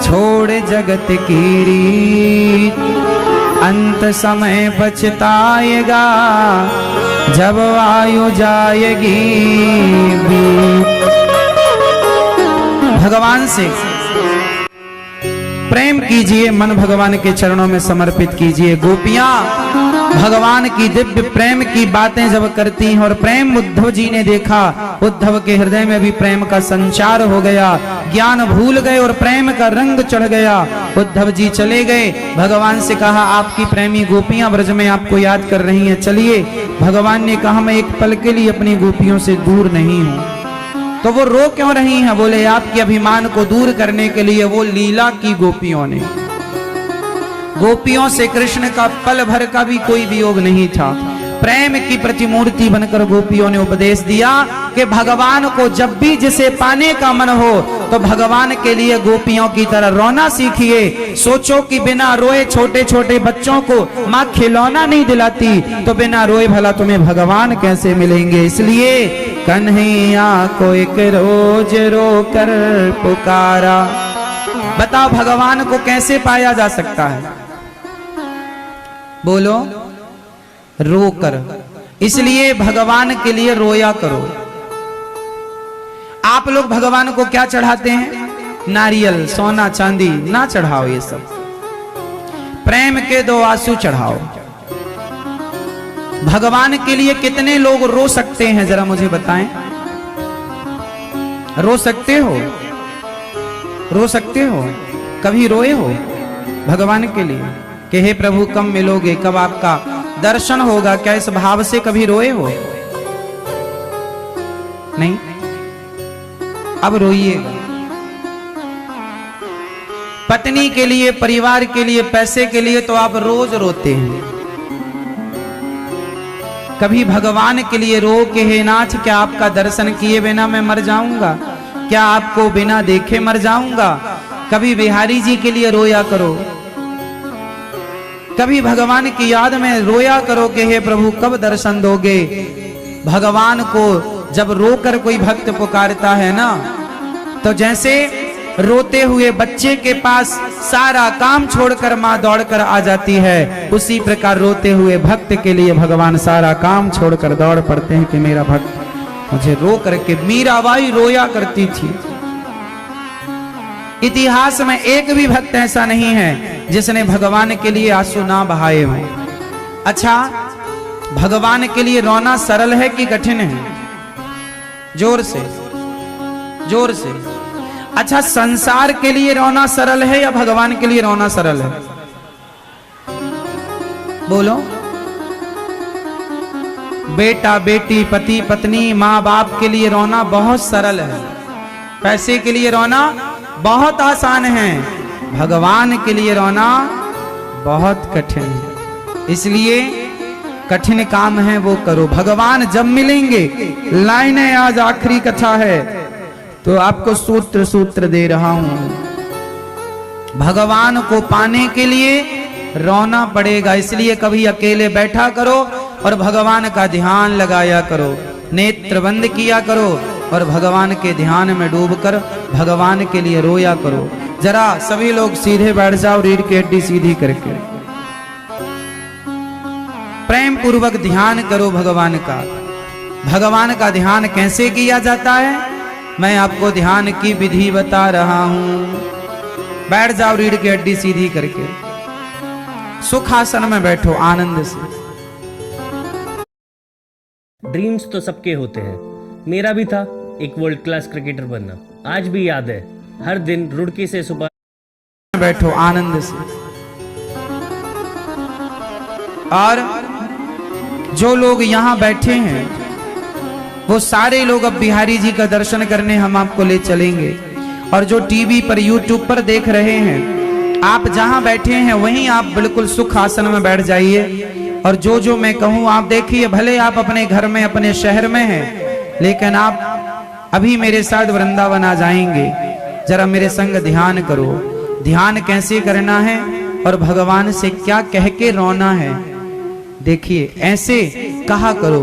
छोड़ जगत की रीत, अंत समय पछताएगा जब आयु जाएगी बीत। भगवान से प्रेम कीजिए, मन भगवान के चरणों में समर्पित कीजिए। गोपियां भगवान की दिव्य प्रेम की बातें जब करती हैं, और प्रेम उद्धव जी ने देखा, उद्धव के हृदय में भी प्रेम का संचार हो गया, ज्ञान भूल गए और प्रेम का रंग चढ़ गया। उद्धव जी चले गए, भगवान से कहा आपकी प्रेमी गोपियां ब्रज में आपको याद कर रही हैं, चलिए। भगवान ने कहा मैं एक पल के लिए अपनी गोपियों से दूर नहीं हूं। तो वो रो क्यों रही हैं? बोले आपके अभिमान को दूर करने के लिए वो लीला की गोपियों ने। गोपियों से कृष्ण का पल भर का भी कोई वियोग नहीं था। प्रेम की प्रतिमूर्ति बनकर गोपियों ने उपदेश दिया कि भगवान को जब भी जिसे पाने का मन हो तो भगवान के लिए गोपियों की तरह रोना सीखिए। सोचो कि बिना रोए छोटे छोटे बच्चों को माँ खिलौना नहीं दिलाती, तो बिना रोए भला तुम्हें भगवान कैसे मिलेंगे? इसलिए कन्हैया को एक रोज रो कर पुकारा। बताओ भगवान को कैसे पाया जा सकता है? बोलो, रो कर। इसलिए भगवान के लिए रोया करो। आप लोग भगवान को क्या चढ़ाते हैं? नारियल, सोना, चांदी ना चढ़ाओ, ये सब प्रेम के 2 आंसू चढ़ाओ। भगवान के लिए कितने लोग रो सकते हैं जरा मुझे बताएं? रो सकते हो? रो सकते हो? कभी रोए हो भगवान के लिए कि हे प्रभु कब मिलोगे, कब आपका दर्शन होगा? क्या इस भाव से कभी रोए हो? नहीं? अब रोइएगा। पत्नी के लिए, परिवार के लिए, पैसे के लिए तो आप रोज रोते हैं। कभी भगवान के लिए रो के हे नाथ क्या आपका दर्शन किए बिना मैं मर जाऊंगा? क्या आपको बिना देखे मर जाऊंगा? कभी बिहारी जी के लिए रोया करो। कभी भगवान की याद में रोया करो कि हे प्रभु कब दर्शन दोगे? भगवान को जब रोकर कोई भक्त पुकारता है ना, तो जैसे रोते हुए बच्चे के पास सारा काम छोड़कर माँ दौड़कर आ जाती है, उसी प्रकार रोते हुए भक्त के लिए भगवान सारा काम छोड़कर दौड़ पड़ते हैं कि मेरा भक्त मुझे रो करके। मीराबाई रोया करती थी। इतिहास में एक भी भक्त ऐसा नहीं है जिसने भगवान के लिए आंसू ना बहाए हों। अच्छा, भगवान के लिए रोना सरल है कि कठिन है? जोर से, जोर से। अच्छा, संसार के लिए रोना सरल है या भगवान के लिए रोना सरल है? बोलो। बेटा बेटी, पति पत्नी, माँ बाप के लिए रोना बहुत सरल है। पैसे के लिए रोना बहुत आसान है। भगवान के लिए रोना बहुत कठिन है। इसलिए कठिन काम है वो करो। भगवान जब मिलेंगे, लाइन है आज आखिरी कथा है तो आपको सूत्र सूत्र दे रहा हूं। भगवान को पाने के लिए रोना पड़ेगा। इसलिए कभी अकेले बैठा करो और भगवान का ध्यान लगाया करो, नेत्र बंद किया करो और भगवान के ध्यान में डूबकर भगवान के लिए रोया करो। जरा सभी लोग सीधे बैठ जाओ, रीढ़ की हड्डी सीधी करके प्रेम पूर्वक ध्यान करो भगवान का। भगवान का ध्यान कैसे किया जाता है मैं आपको ध्यान की विधि बता रहा हूं। बैठ जाओ रीढ़ की हड्डी सीधी करके, सुखासन में बैठो आनंद से। ड्रीम्स तो सबके होते हैं, मेरा भी था एक वर्ल्ड क्लास क्रिकेटर बनना। आज भी याद है, हर दिन रुड़की से सुबह बैठो आनंद से। और जो लोग यहाँ बैठे हैं वो सारे लोग अब बिहारी जी का दर्शन करने हम आपको ले चलेंगे। और जो टीवी पर यूट्यूब पर देख रहे हैं, आप जहां बैठे हैं वहीं आप बिल्कुल सुख आसन में बैठ जाइए। और जो जो मैं कहूं आप देखिए। भले आप अपने घर में, अपने शहर में हैं, लेकिन आप अभी मेरे साथ वृंदावन आ जाएंगे। जरा मेरे संग ध्यान करो। ध्यान कैसे करना है और भगवान से क्या कह के रोना है, देखिए। ऐसे कहा करो,